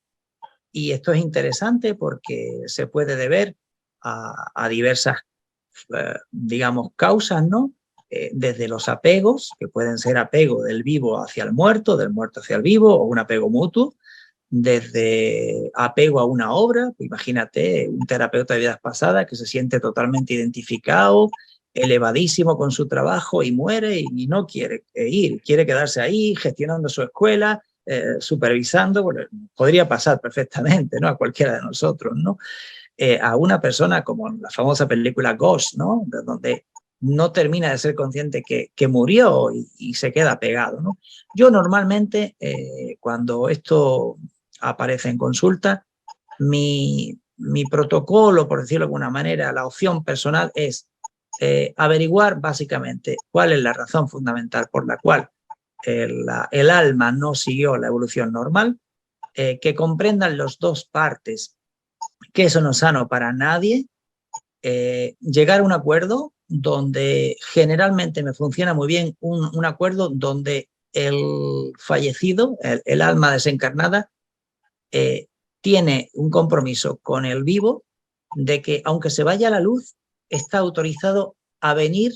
S2: y esto es interesante porque se puede deber a diversas, digamos, causas, ¿no? Desde los apegos, que pueden ser apego del vivo hacia el muerto, del muerto hacia el vivo, o un apego mutuo, desde apego a una obra, pues imagínate un terapeuta de vidas pasadas que se siente totalmente identificado, elevadísimo con su trabajo y muere y no quiere ir, quiere quedarse ahí gestionando su escuela, supervisando, bueno, podría pasar perfectamente, ¿no? A cualquiera de nosotros, ¿no? A una persona como la famosa película Ghost, ¿no? De donde no termina de ser consciente que murió y se queda pegado, ¿no? Yo normalmente, cuando esto aparece en consulta, mi protocolo, por decirlo de alguna manera, la opción personal es averiguar básicamente cuál es la razón fundamental por la cual el alma no siguió la evolución normal, que comprendan las dos partes, que eso no es sano para nadie, llegar a un acuerdo donde generalmente me funciona muy bien un acuerdo donde el fallecido, el alma desencarnada, tiene un compromiso con el vivo de que aunque se vaya a la luz, está autorizado a venir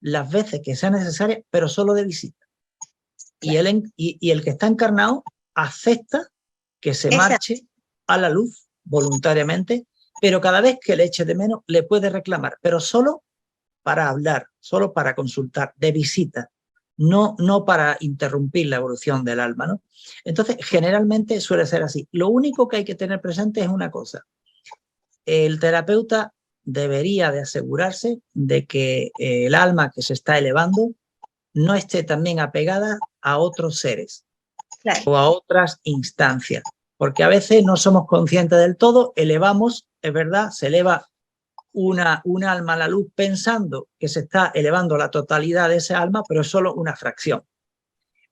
S2: las veces que sea necesaria, pero solo de visita. Y el que está encarnado acepta que se marche a la luz voluntariamente, pero cada vez que le eche de menos le puede reclamar, pero solo para hablar, solo para consultar, de visita, no para interrumpir la evolución del alma, ¿no? Entonces, generalmente suele ser así. Lo único que hay que tener presente es una cosa. El terapeuta debería de asegurarse de que el alma que se está elevando no esté también apegada a otros seres, claro, o a otras instancias, porque a veces no somos conscientes del todo, elevamos, es verdad, se eleva un alma a la luz pensando que se está elevando la totalidad de ese alma, pero es solo una fracción.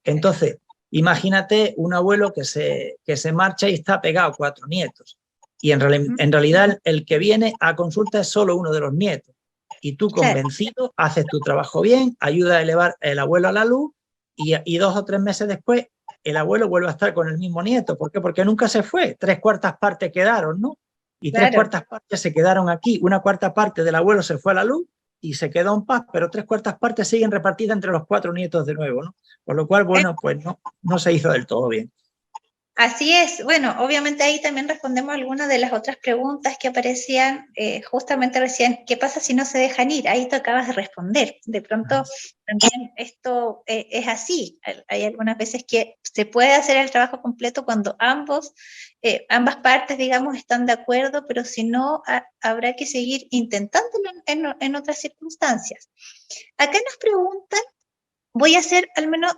S2: Entonces, imagínate un abuelo que se marcha y está pegado a 4 nietos, y en realidad el que viene a consulta es solo uno de los nietos, y tú convencido, haces tu trabajo bien, ayuda a elevar el abuelo a la luz, y 2 o 3 meses después el abuelo vuelve a estar con el mismo nieto. ¿Por qué? Porque nunca se fue, 3/4 partes quedaron, ¿no? Y claro, 3/4 partes se quedaron aquí, 1/4 parte del abuelo se fue a la luz y se quedó en paz, pero 3/4 partes siguen repartidas entre los 4 nietos de nuevo, ¿no? Por lo cual, bueno, pues no se hizo del todo bien.
S1: Así es. Bueno, obviamente ahí también respondemos algunas de las otras preguntas que aparecían justamente recién. ¿Qué pasa si no se dejan ir? Ahí tú acabas de responder. De pronto también esto es así. Hay algunas veces que se puede hacer el trabajo completo cuando ambas partes, digamos, están de acuerdo, pero si no, habrá que seguir intentándolo en otras circunstancias. Acá nos preguntan, voy a hacer al menos...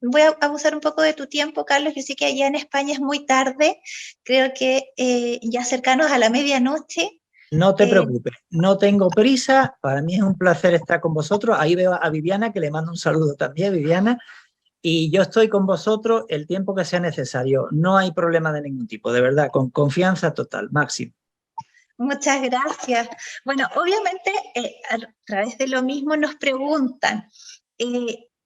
S1: Voy a abusar un poco de tu tiempo, Carlos. Yo sé que allá en España es muy tarde, creo que ya cercanos a la medianoche.
S2: No te preocupes, no tengo prisa, para mí es un placer estar con vosotros. Ahí veo a Viviana, que le mando un saludo también, Viviana, y yo estoy con vosotros el tiempo que sea necesario. No hay problema de ningún tipo, de verdad, con confianza total, máximo.
S1: Muchas gracias. Bueno, obviamente a través de lo mismo nos preguntan,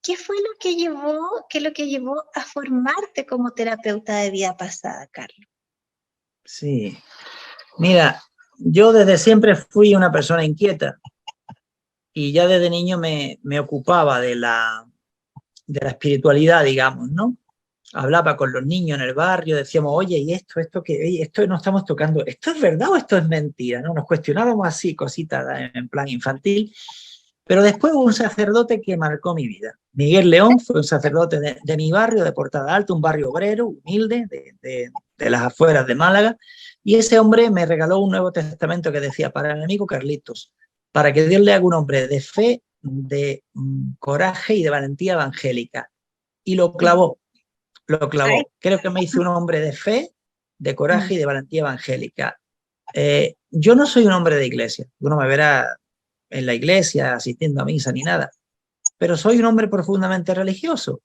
S1: ¿qué fue lo que llevó a formarte como terapeuta de vida pasada, Carlos?
S2: Sí, mira, yo desde siempre fui una persona inquieta y ya desde niño me ocupaba de la espiritualidad, digamos, ¿no? Hablaba con los niños en el barrio, decíamos, oye, ¿y esto no estamos tocando? ¿Esto es verdad o esto es mentira? ¿No? Nos cuestionábamos así, cositas en plan infantil. Pero después hubo un sacerdote que marcó mi vida. Miguel León fue un sacerdote de mi barrio, de Portada Alta, un barrio obrero, humilde, de las afueras de Málaga. Y ese hombre me regaló un Nuevo Testamento que decía, para el amigo Carlitos, para que Dios le haga un hombre de fe, de coraje y de valentía evangélica. Y lo clavó. Creo que me hizo un hombre de fe, de coraje y de valentía evangélica. Yo no soy un hombre de iglesia, tú no me verás en la iglesia asistiendo a misa ni nada, pero soy un hombre profundamente religioso.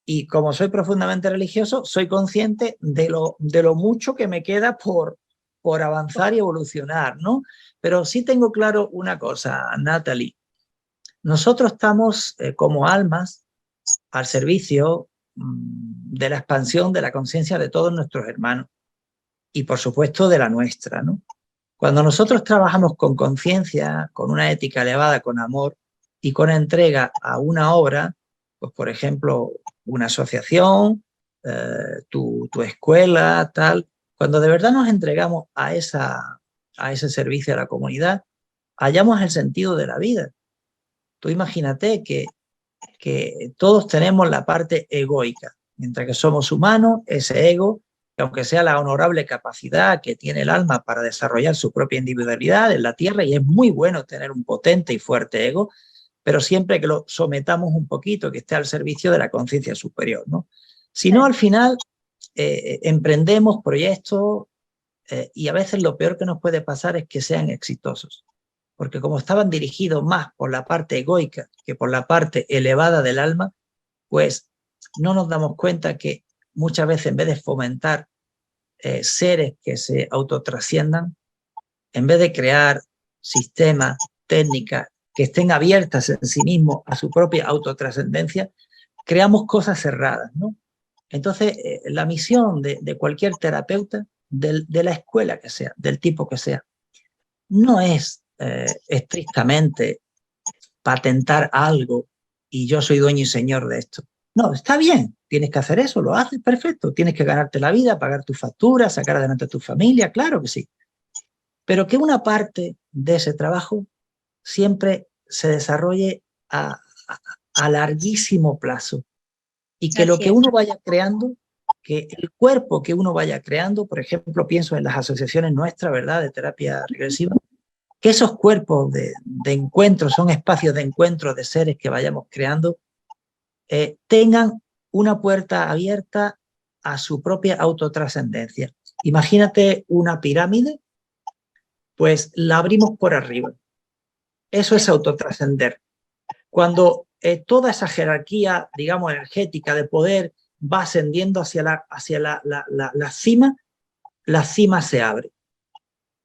S2: Y como soy profundamente religioso, soy consciente de lo mucho que me queda por avanzar y evolucionar, ¿no? Pero sí tengo claro una cosa, Natalie. Nosotros estamos como almas al servicio de la expansión de la conciencia de todos nuestros hermanos y, por supuesto, de la nuestra, ¿no? Cuando nosotros trabajamos con conciencia, con una ética elevada, con amor y con entrega a una obra, pues, por ejemplo, una asociación, tu escuela, tal. Cuando de verdad nos entregamos a ese servicio a la comunidad, hallamos el sentido de la vida. Tú imagínate que todos tenemos la parte egoica. Mientras que somos humanos, ese ego, que aunque sea la honorable capacidad que tiene el alma para desarrollar su propia individualidad en la tierra, y es muy bueno tener un potente y fuerte ego, pero siempre que lo sometamos un poquito, que esté al servicio de la conciencia superior, ¿no? Si no, al final emprendemos proyectos y a veces lo peor que nos puede pasar es que sean exitosos. Porque como estaban dirigidos más por la parte egoica que por la parte elevada del alma, pues no nos damos cuenta que muchas veces en vez de fomentar seres que se autotrasciendan, en vez de crear sistemas, técnicas que estén abiertas en sí mismos a su propia autotrascendencia, creamos cosas cerradas, ¿no? Entonces, la misión de cualquier terapeuta, de la escuela que sea, del tipo que sea, no es estrictamente patentar algo y yo soy dueño y señor de esto. No, está bien, tienes que hacer eso, lo haces, perfecto. Tienes que ganarte la vida, pagar tus facturas, sacar adelante a tu familia, claro que sí. Pero que una parte de ese trabajo siempre se desarrolle a larguísimo plazo y que lo que uno vaya creando, que el cuerpo que uno vaya creando, por ejemplo, pienso en las asociaciones nuestras, ¿verdad?, de terapia regresiva, que esos cuerpos de encuentro, son espacios de encuentro de seres que vayamos creando, tengan una puerta abierta a su propia autotrascendencia. Imagínate una pirámide, pues la abrimos por arriba. Eso es autotrascender. Cuando toda esa jerarquía, digamos, energética de poder va ascendiendo hacia la cima se abre.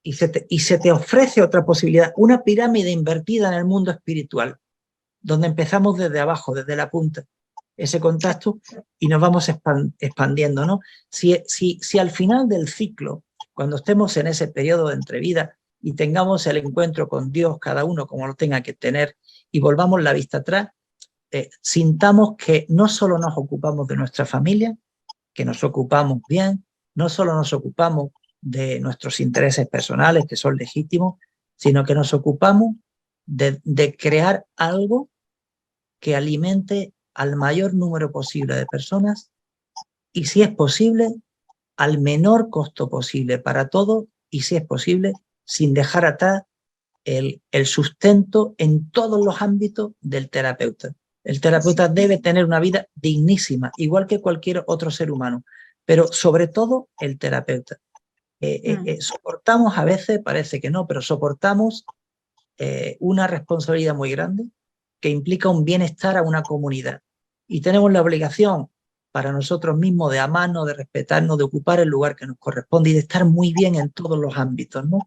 S2: Y se te ofrece otra posibilidad, una pirámide invertida en el mundo espiritual, donde empezamos desde abajo, desde la punta, ese contacto, y nos vamos expandiendo, ¿no? Si al final del ciclo, cuando estemos en ese periodo de entrevida y tengamos el encuentro con Dios, cada uno como lo tenga que tener, y volvamos la vista atrás, sintamos que no solo nos ocupamos de nuestra familia, que nos ocupamos bien, no solo nos ocupamos de nuestros intereses personales, que son legítimos, sino que nos ocupamos de crear algo que alimente al mayor número posible de personas y, si es posible, al menor costo posible para todos y, si es posible, sin dejar atrás el sustento en todos los ámbitos del terapeuta. El terapeuta debe tener una vida dignísima, igual que cualquier otro ser humano, pero sobre todo el terapeuta. Soportamos a veces, parece que no, pero soportamos una responsabilidad muy grande que implica un bienestar a una comunidad. Y tenemos la obligación para nosotros mismos de amarnos, de respetarnos, de ocupar el lugar que nos corresponde y de estar muy bien en todos los ámbitos, ¿no?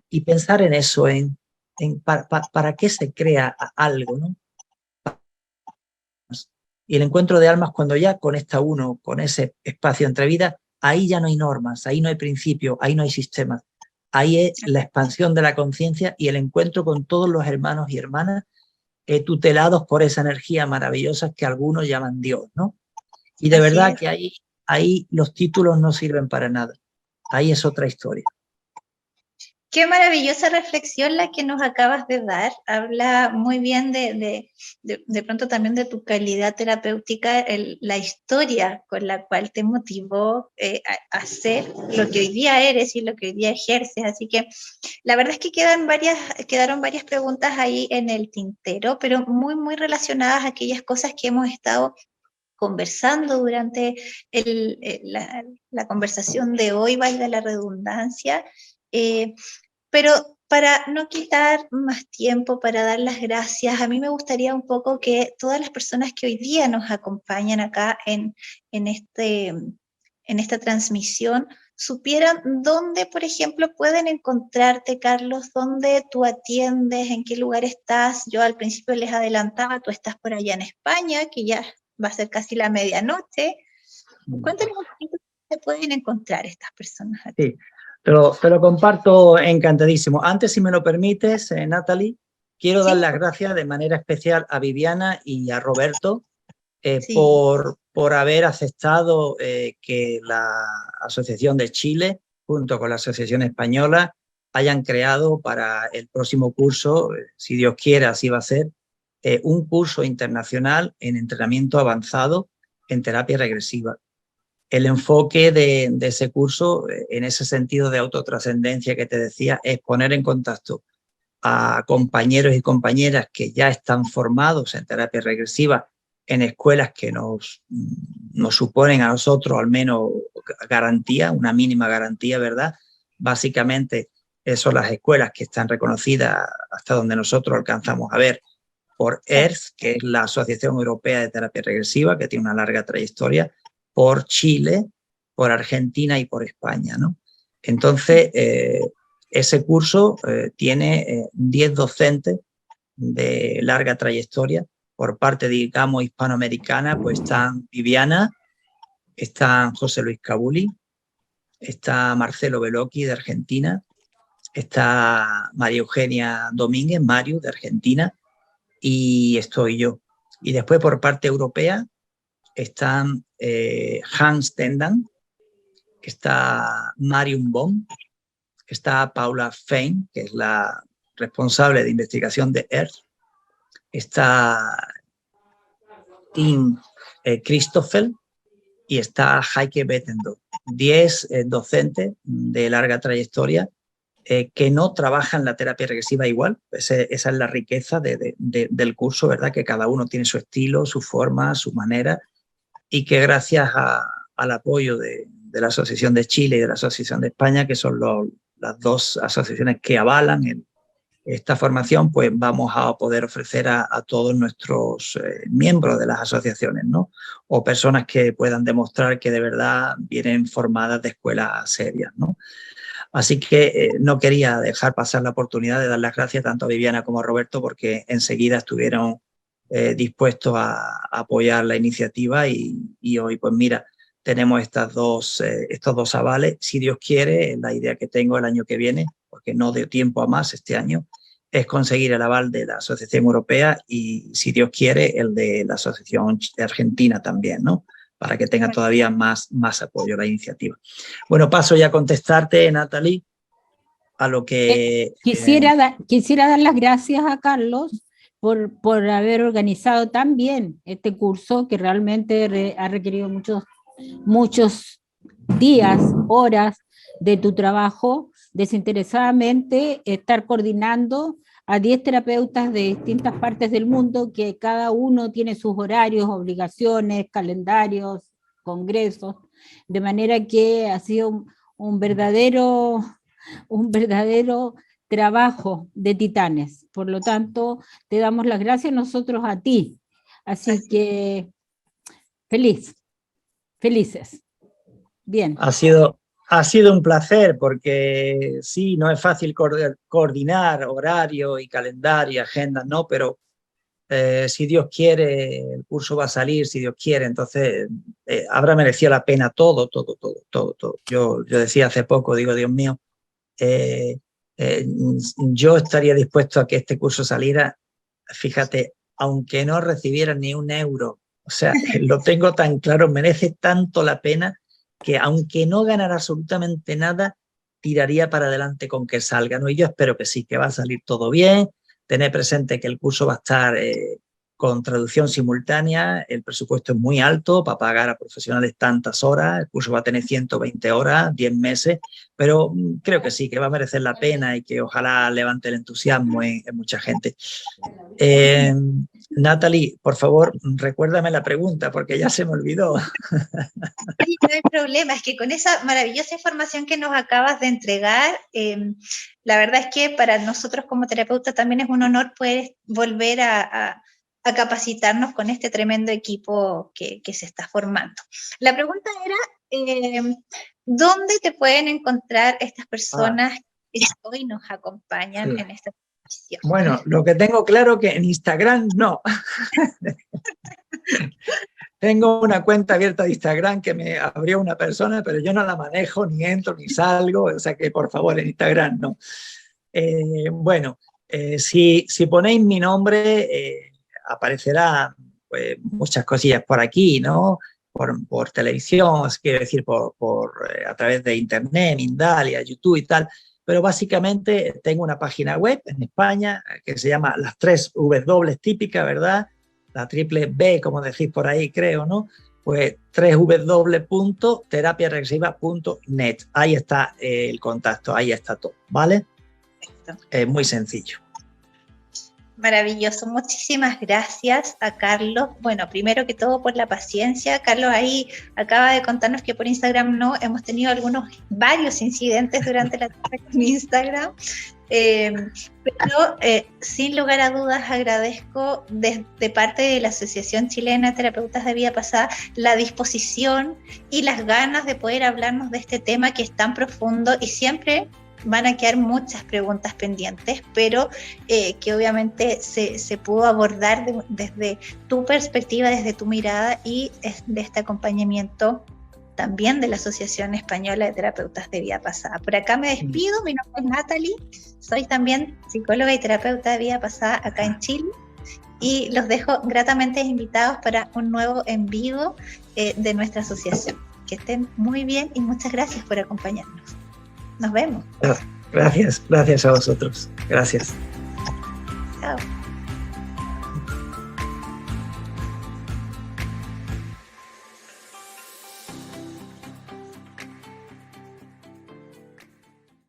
S2: Y pensar en eso, para qué se crea algo, ¿no? Y el encuentro de almas, cuando ya conecta uno con ese espacio entre vidas, ahí ya no hay normas, ahí no hay principios, ahí no hay sistemas. Ahí es la expansión de la conciencia y el encuentro con todos los hermanos y hermanas tutelados por esa energía maravillosa que algunos llaman Dios, ¿no? Y de verdad que ahí los títulos no sirven para nada. Ahí es otra historia.
S1: Qué maravillosa reflexión la que nos acabas de dar. Habla muy bien de pronto también de tu calidad terapéutica, la historia con la cual te motivó a hacer lo que hoy día eres y lo que hoy día ejerces. Así que la verdad es que quedaron varias preguntas ahí en el tintero, pero muy, muy relacionadas a aquellas cosas que hemos estado conversando durante la conversación de hoy, valga la redundancia. Pero para no quitar más tiempo, para dar las gracias, a mí me gustaría un poco que todas las personas que hoy día nos acompañan acá en esta transmisión supieran dónde, por ejemplo, pueden encontrarte, Carlos, dónde tú atiendes, en qué lugar estás. Yo al principio les adelantaba, tú estás por allá en España, que ya va a ser casi la medianoche. Cuéntanos un poquito dónde pueden encontrar estas personas aquí.
S2: Sí. Te lo comparto encantadísimo. Antes, si me lo permites, Natalie, quiero dar las gracias de manera especial a Viviana y a Roberto por por haber aceptado que la Asociación de Chile, junto con la Asociación Española, hayan creado para el próximo curso, si Dios quiere así va a ser, un curso internacional en entrenamiento avanzado en terapia regresiva. El enfoque de ese curso, en ese sentido de autotrascendencia que te decía, es poner en contacto a compañeros y compañeras que ya están formados en terapia regresiva en escuelas que nos suponen a nosotros al menos garantía, una mínima garantía, ¿verdad? Básicamente son las escuelas que están reconocidas hasta donde nosotros alcanzamos a ver por ERTH, que es la Asociación Europea de Terapia Regresiva, que tiene una larga trayectoria, por Chile, por Argentina y por España, ¿no? Entonces, ese curso tiene 10 docentes de larga trayectoria. Por parte, digamos, hispanoamericana, pues están Viviana, está José Luis Cabuli, está Marcelo Bellocchi de Argentina, está María Eugenia Domínguez, Mario de Argentina, y estoy yo. Y después por parte europea están Hans Tendan, está Marion Baum, está Paula Fein, que es la responsable de investigación de ERTH, está Tim Christoffel y está Heike Bettendorf. 10 docentes de larga trayectoria que no trabajan la terapia regresiva igual. Esa es la riqueza del curso, ¿verdad? Que cada uno tiene su estilo, su forma, su manera, y que gracias al apoyo de la Asociación de Chile y de la Asociación de España, que son las dos asociaciones que avalan esta formación, pues vamos a poder ofrecer a todos nuestros miembros de las asociaciones, ¿no? O personas que puedan demostrar que de verdad vienen formadas de escuelas serias, ¿no? Así que no quería dejar pasar la oportunidad de dar las gracias tanto a Viviana como a Roberto, porque enseguida estuvieron dispuestos a apoyar la iniciativa y hoy, pues mira, tenemos estos dos avales. Si Dios quiere, la idea que tengo el año que viene, porque no dio tiempo a más este año, es conseguir el aval de la Asociación Europea y, si Dios quiere, el de la Asociación Argentina también, ¿no? Para que tenga todavía más apoyo la iniciativa. Bueno, paso ya a contestarte, Natalie, a lo que...
S3: Quisiera dar las gracias a Carlos por haber organizado tan bien este curso, que realmente ha requerido muchos días, horas de tu trabajo, desinteresadamente estar coordinando a 10 terapeutas de distintas partes del mundo, que cada uno tiene sus horarios, obligaciones, calendarios, congresos, de manera que ha sido un verdadero trabajo de titanes. Por lo tanto, te damos las gracias nosotros a ti. Así que felices. Bien.
S2: Ha sido un placer, porque sí, no es fácil coordinar horario y calendario y agenda, ¿no? Pero si Dios quiere, el curso va a salir, si Dios quiere, entonces habrá merecido la pena todo. Yo decía hace poco, digo, Dios mío, yo estaría dispuesto a que este curso saliera, fíjate, aunque no recibiera ni un euro. O sea, lo tengo tan claro, merece tanto la pena que aunque no ganara absolutamente nada, tiraría para adelante con que salga, ¿no? Y yo espero que sí, que va a salir todo bien. Tener presente que el curso va a estar con traducción simultánea, el presupuesto es muy alto para pagar a profesionales tantas horas, el curso va a tener 120 horas, 10 meses, pero creo que sí, que va a merecer la pena y que ojalá levante el entusiasmo en mucha gente. Natalie, por favor, recuérdame la pregunta porque ya se me olvidó.
S1: Sí, no hay problema, es que con esa maravillosa información que nos acabas de entregar, la verdad es que para nosotros como terapeutas también es un honor poder volver a capacitarnos con este tremendo equipo que se está formando. La pregunta era, ¿dónde te pueden encontrar estas personas que hoy nos acompañan en esta transmisión?
S2: Bueno, lo que tengo claro que en Instagram no. Tengo una cuenta abierta de Instagram que me abrió una persona, pero yo no la manejo, ni entro, ni salgo, o sea que por favor en Instagram no. Bueno, si ponéis mi nombre, aparecerá pues, muchas cosillas por aquí, ¿no? por televisión, quiero decir, a través de Internet, Mindalia, YouTube y tal, pero básicamente tengo una página web en España que se llama las 3 W típicas, ¿verdad? La triple B, como decís por ahí, creo, ¿no? Pues www.terapiaregresiva.net. Ahí está el contacto, ahí está todo, ¿vale? Perfecto. Es muy sencillo.
S1: Maravilloso, muchísimas gracias a Carlos. Bueno, primero que todo por la paciencia. Carlos ahí acaba de contarnos que por Instagram no, hemos tenido varios incidentes durante la tarde con Instagram, pero sin lugar a dudas agradezco de parte de la Asociación Chilena de Terapeutas de Vida Pasada la disposición y las ganas de poder hablarnos de este tema que es tan profundo y siempre van a quedar muchas preguntas pendientes, pero que obviamente se pudo abordar desde tu perspectiva, desde tu mirada y de este acompañamiento también de la Asociación Española de Terapeutas de Vida Pasada. Por acá me despido, mi nombre es Natalie, soy también psicóloga y terapeuta de vida pasada acá en Chile y los dejo gratamente invitados para un nuevo en vivo de nuestra asociación. Que estén muy bien y muchas gracias por acompañarnos. Nos vemos.
S2: Gracias a vosotros. Gracias.
S1: Chao.